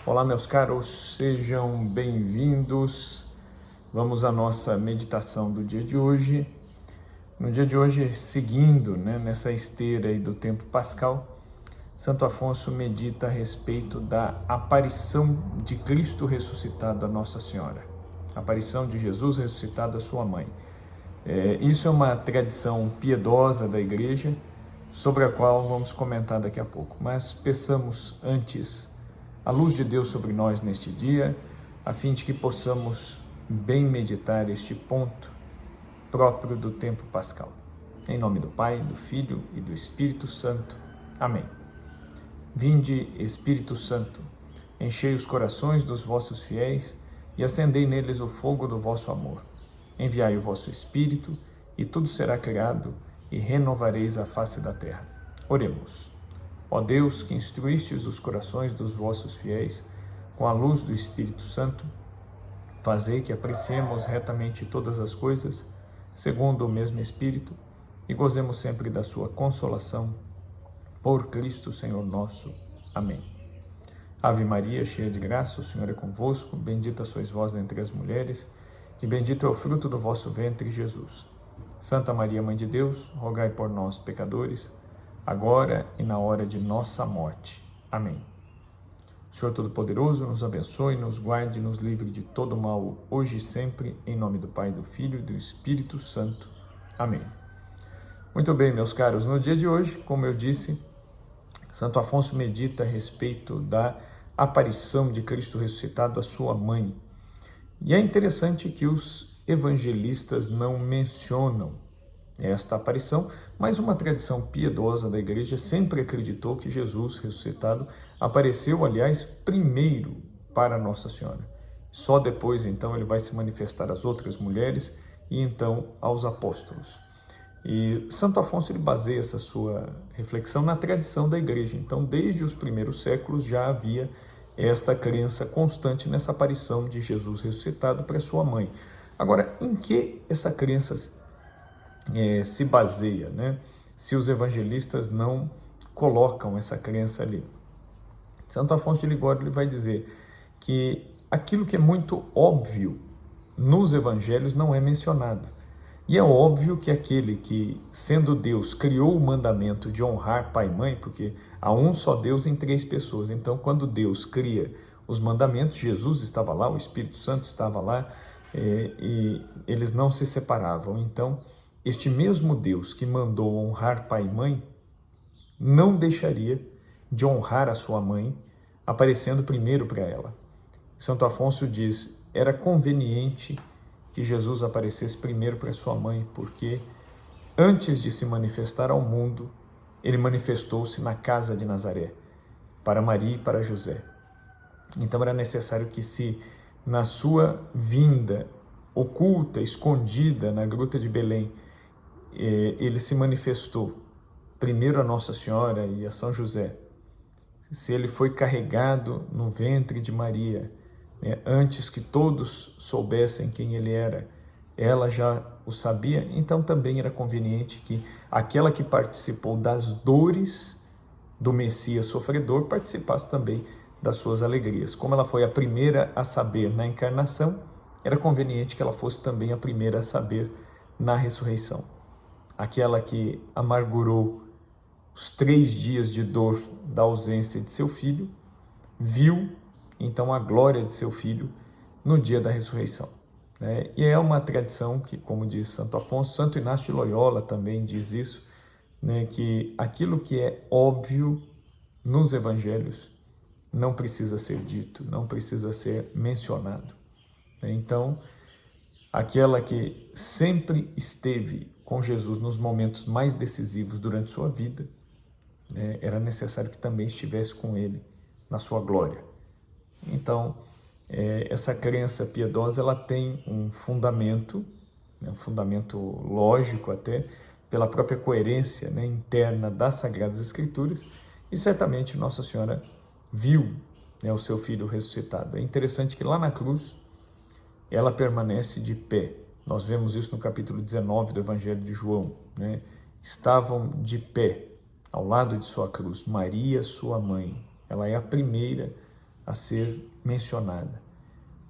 Olá, meus caros, sejam bem-vindos. Vamos à nossa meditação do dia de hoje. No dia de hoje, seguindo nessa esteira aí do tempo pascal, Santo Afonso medita a respeito da aparição de Cristo ressuscitado a Nossa Senhora, a aparição de Jesus ressuscitado a sua mãe. Isso é uma tradição piedosa da Igreja, sobre a qual vamos comentar daqui a pouco. Mas peçamos antes a luz de Deus sobre nós neste dia, a fim de que possamos bem meditar este ponto próprio do tempo pascal. Em nome do Pai, do Filho e do Espírito Santo. Amém. Vinde, Espírito Santo, enchei os corações dos vossos fiéis e acendei neles o fogo do vosso amor. Enviai o vosso Espírito, e tudo será criado, e renovareis a face da terra. Oremos. Ó Deus, que instruístes os corações dos vossos fiéis com a luz do Espírito Santo, fazei que apreciemos retamente todas as coisas, segundo o mesmo Espírito, e gozemos sempre da sua consolação. Por Cristo, Senhor nosso. Amém. Ave Maria, cheia de graça, o Senhor é convosco, bendita sois vós dentre as mulheres, e bendito é o fruto do vosso ventre, Jesus. Santa Maria, Mãe de Deus, rogai por nós, pecadores, agora e na hora de nossa morte. Amém. O Senhor Todo-Poderoso nos abençoe, nos guarde e nos livre de todo mal, hoje e sempre, em nome do Pai, do Filho e do Espírito Santo. Amém. Muito bem, meus caros, no dia de hoje, como eu disse, Santo Afonso medita a respeito da aparição de Cristo ressuscitado à sua mãe. E é interessante que os evangelistas não mencionam esta aparição, mas uma tradição piedosa da Igreja sempre acreditou que Jesus ressuscitado apareceu, aliás, primeiro para Nossa Senhora. Só depois, então, ele vai se manifestar às outras mulheres e, então, aos apóstolos. E Santo Afonso ele baseia essa sua reflexão na tradição da Igreja. Então, desde os primeiros séculos já havia esta crença constante nessa aparição de Jesus ressuscitado para sua mãe. Agora, em que essa crença se baseia, se os evangelistas não colocam essa crença ali? Santo Afonso de Ligório ele vai dizer que aquilo que é muito óbvio nos evangelhos não é mencionado. E é óbvio que aquele que, sendo Deus, criou o mandamento de honrar pai e mãe, porque há um só Deus em três pessoas. Então, quando Deus cria os mandamentos, Jesus estava lá, o Espírito Santo estava lá, e eles não se separavam. Então, este mesmo Deus que mandou honrar pai e mãe, não deixaria de honrar a sua mãe, aparecendo primeiro para ela. Santo Afonso diz, era conveniente que Jesus aparecesse primeiro para sua mãe, porque antes de se manifestar ao mundo, ele manifestou-se na casa de Nazaré, para Maria e para José. Então era necessário que se na sua vinda oculta, escondida na gruta de Belém, ele se manifestou primeiro a Nossa Senhora e a São José, se ele foi carregado no ventre de Maria, antes que todos soubessem quem ele era, ela já o sabia, então também era conveniente que aquela que participou das dores do Messias sofredor participasse também das suas alegrias. Como ela foi a primeira a saber na encarnação, era conveniente que ela fosse também a primeira a saber na ressurreição. Aquela que amargurou os 3 dias de dor da ausência de seu filho, viu então a glória de seu filho no dia da ressurreição. E é uma tradição que, como diz Santo Afonso, Santo Inácio de Loyola também diz isso, que aquilo que é óbvio nos evangelhos não precisa ser dito, não precisa ser mencionado. Então, aquela que sempre esteve com Jesus nos momentos mais decisivos durante sua vida, era necessário que também estivesse com ele na sua glória. Então, essa crença piedosa ela tem um fundamento lógico até, pela própria coerência interna das Sagradas Escrituras, e certamente Nossa Senhora viu o seu filho ressuscitado. É interessante que lá na cruz ela permanece de pé. Nós vemos isso no capítulo 19 do Evangelho de João. Estavam de pé ao lado de sua cruz Maria, sua mãe. Ela é a primeira a ser mencionada.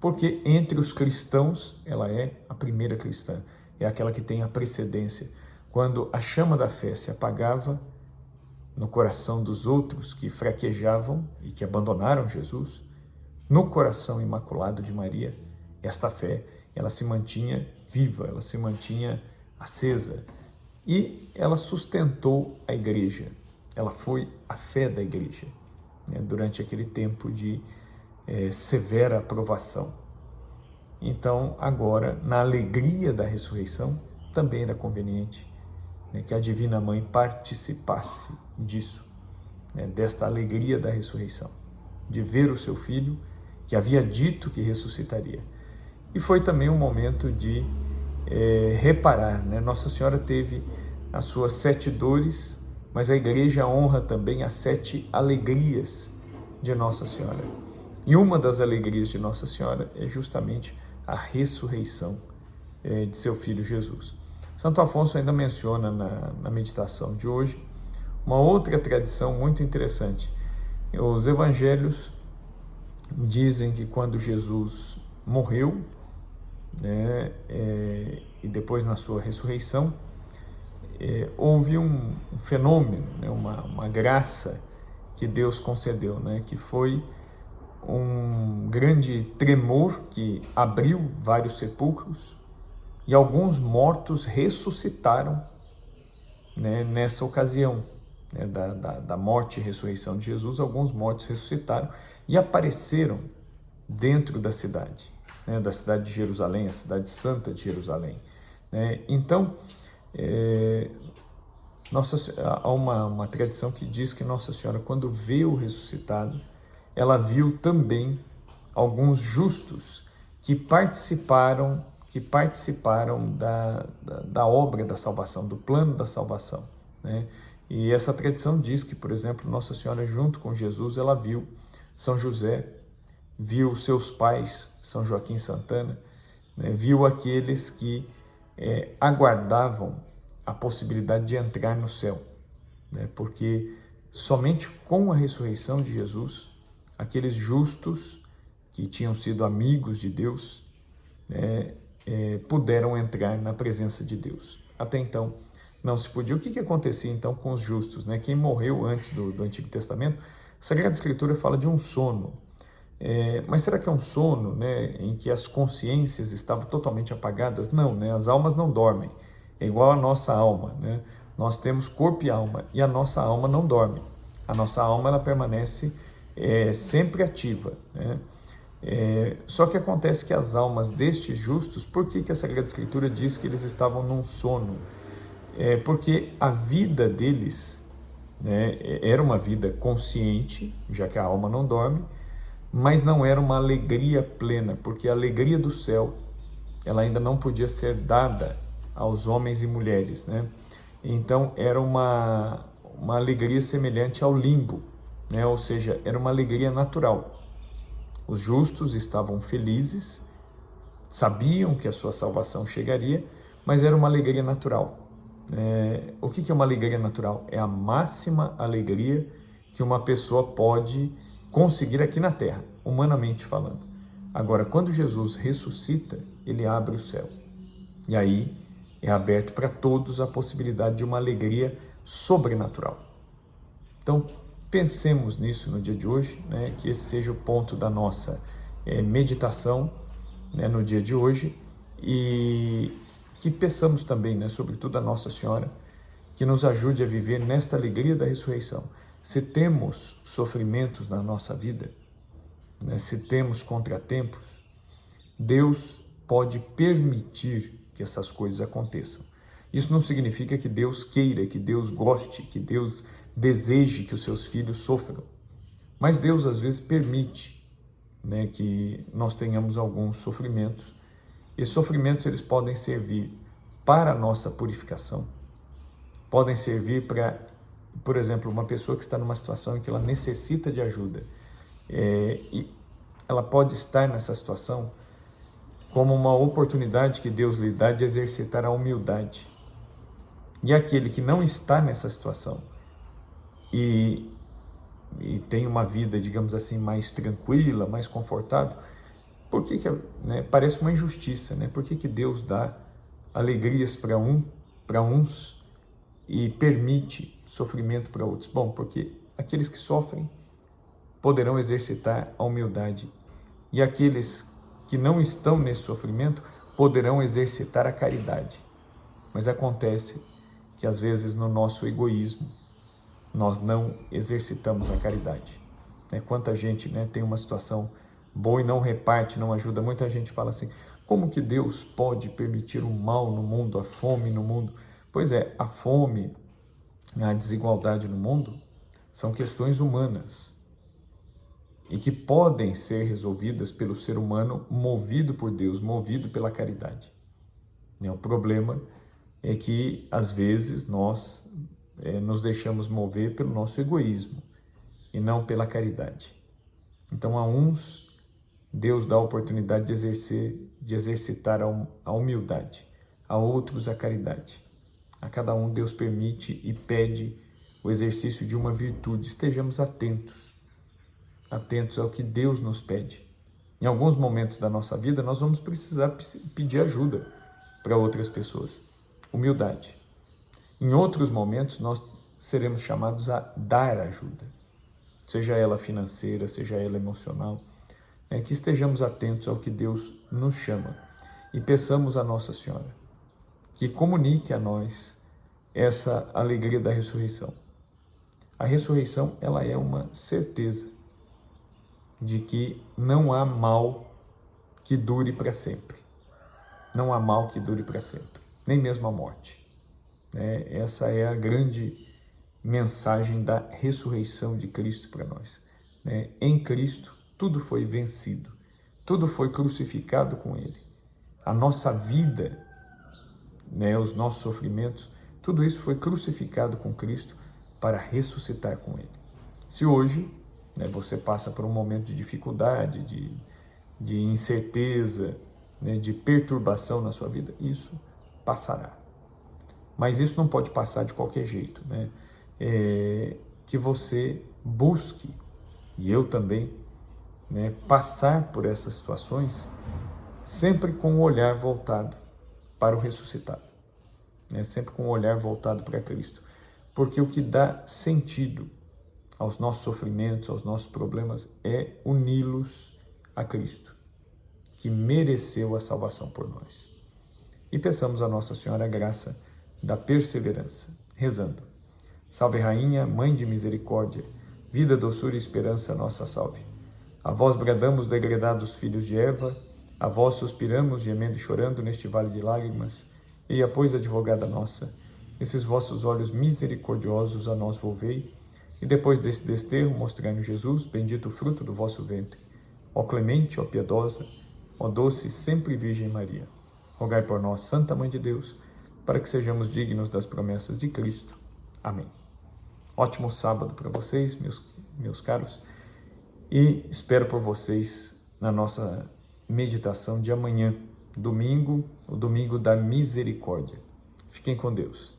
Porque entre os cristãos, ela é a primeira cristã, é aquela que tem a precedência. Quando a chama da fé se apagava no coração dos outros que fraquejavam e que abandonaram Jesus, no coração imaculado de Maria, esta fé, ela se mantinha viva, ela se mantinha acesa e ela sustentou a igreja. Ela foi a fé da igreja, né, durante aquele tempo de severa provação. Então, agora, na alegria da ressurreição, também era conveniente, né, que a Divina Mãe participasse disso, né, desta alegria da ressurreição, de ver o seu filho, que havia dito que ressuscitaria. E foi também um momento de reparar, né? Nossa Senhora teve as suas 7 dores, mas a igreja honra também as 7 alegrias de Nossa Senhora. E uma das alegrias de Nossa Senhora é justamente a ressurreição de seu filho Jesus. Santo Afonso ainda menciona na meditação de hoje uma outra tradição muito interessante. Os evangelhos dizem que quando Jesus morreu, né, e depois na sua ressurreição, houve um fenômeno, né, uma graça que Deus concedeu, né, que foi um grande tremor que abriu vários sepulcros e alguns mortos ressuscitaram, né, nessa ocasião, né, da morte e ressurreição de Jesus. Alguns mortos ressuscitaram e apareceram dentro da cidade, né, da cidade de Jerusalém, a cidade santa de Jerusalém, né? Então, há uma tradição que diz que Nossa Senhora, quando vê o ressuscitado, ela viu também alguns justos que participaram da obra da salvação, do plano da salvação, né? E essa tradição diz que, por exemplo, Nossa Senhora, junto com Jesus, ela viu São José, viu seus pais, São Joaquim e Santana, né? Viu aqueles que aguardavam a possibilidade de entrar no céu, né? Porque somente com a ressurreição de Jesus, aqueles justos que tinham sido amigos de Deus, né, puderam entrar na presença de Deus. Até então não se podia. O que acontecia então com os justos, né? Quem morreu antes do Antigo Testamento, a Sagrada Escritura fala de um sono. Mas será que é um sono, né, em que as consciências estavam totalmente apagadas? Não, né? As almas não dormem. É igual a nossa alma, né? Nós temos corpo e alma e a nossa alma não dorme. A nossa alma, ela permanece sempre ativa, né? Só que acontece que as almas destes justos, por que a Sagrada Escritura diz que eles estavam num sono? Porque a vida deles, né, era uma vida consciente, já que a alma não dorme, mas não era uma alegria plena, porque a alegria do céu, ela ainda não podia ser dada aos homens e mulheres, né? Então era uma alegria semelhante ao limbo, né? Ou seja, era uma alegria natural. Os justos estavam felizes, sabiam que a sua salvação chegaria, mas era uma alegria natural. O que é uma alegria natural? É a máxima alegria que uma pessoa pode conseguir aqui na Terra, humanamente falando. Agora, quando Jesus ressuscita, ele abre o céu. E aí é aberto para todos a possibilidade de uma alegria sobrenatural. Então, pensemos nisso no dia de hoje, né? Que esse seja o ponto da nossa meditação, né, no dia de hoje, e que peçamos também, né, sobretudo a Nossa Senhora, que nos ajude a viver nesta alegria da ressurreição. Se temos sofrimentos na nossa vida, né, se temos contratempos, Deus pode permitir que essas coisas aconteçam. Isso não significa que Deus queira, que Deus goste, que Deus deseje que os seus filhos sofram. Mas Deus às vezes permite, né, que nós tenhamos alguns sofrimentos. Esses sofrimentos, eles podem servir para a nossa purificação, podem servir para, por exemplo, uma pessoa que está numa situação em que ela necessita de ajuda, e ela pode estar nessa situação como uma oportunidade que Deus lhe dá de exercitar a humildade. E aquele que não está nessa situação e e tem uma vida, digamos assim, mais tranquila, mais confortável, por que parece uma injustiça, né? Por que Deus dá alegrias para uns e permite sofrimento para outros? Bom, porque aqueles que sofrem poderão exercitar a humildade e aqueles que não estão nesse sofrimento poderão exercitar a caridade. Mas acontece que às vezes no nosso egoísmo nós não exercitamos a caridade. Quanta gente tem uma situação boa e não reparte, não ajuda. Muita gente fala assim, como que Deus pode permitir o mal no mundo, a fome no mundo? Pois é, a fome, a desigualdade no mundo são questões humanas e que podem ser resolvidas pelo ser humano movido por Deus, movido pela caridade. O problema é que, às vezes, nós nos deixamos mover pelo nosso egoísmo e não pela caridade. Então, a uns, Deus dá a oportunidade de exercitar a humildade, a outros a caridade. A cada um, Deus permite e pede o exercício de uma virtude. Estejamos atentos ao que Deus nos pede. Em alguns momentos da nossa vida, nós vamos precisar pedir ajuda para outras pessoas. Humildade. Em outros momentos, nós seremos chamados a dar ajuda, seja ela financeira, seja ela emocional. Que estejamos atentos ao que Deus nos chama e peçamos a Nossa Senhora que comunique a nós essa alegria da ressurreição. A ressurreição, ela é uma certeza de que não há mal que dure para sempre. Não há mal que dure para sempre, nem mesmo a morte. Essa é a grande mensagem da ressurreição de Cristo para nós. Em Cristo, tudo foi vencido, tudo foi crucificado com Ele. A nossa vida, os nossos sofrimentos, tudo isso foi crucificado com Cristo para ressuscitar com Ele. Se hoje você passa por um momento de dificuldade, de incerteza, de perturbação na sua vida, isso passará. Mas isso não pode passar de qualquer jeito. Que você busque, e eu também, passar por essas situações sempre com o olhar voltado para o ressuscitado. Sempre com o olhar voltado para Cristo. Porque o que dá sentido aos nossos sofrimentos, aos nossos problemas, é uni-los a Cristo, que mereceu a salvação por nós. E peçamos a Nossa Senhora a graça da perseverança, rezando. Salve Rainha, Mãe de Misericórdia, vida, doçura e esperança, nossa salve. A vós bradamos, degredados filhos de Eva, a vós suspiramos, gemendo e chorando neste vale de lágrimas, e pois, advogada nossa, esses vossos olhos misericordiosos a nós volvei, e depois desse desterro mostrai-nos Jesus, bendito o fruto do vosso ventre. Ó clemente, ó piedosa, ó doce sempre Virgem Maria, rogai por nós, Santa Mãe de Deus, para que sejamos dignos das promessas de Cristo. Amém. Ótimo sábado para vocês, meus caros, e espero por vocês na nossa meditação de amanhã, domingo, o domingo da misericórdia. Fiquem com Deus.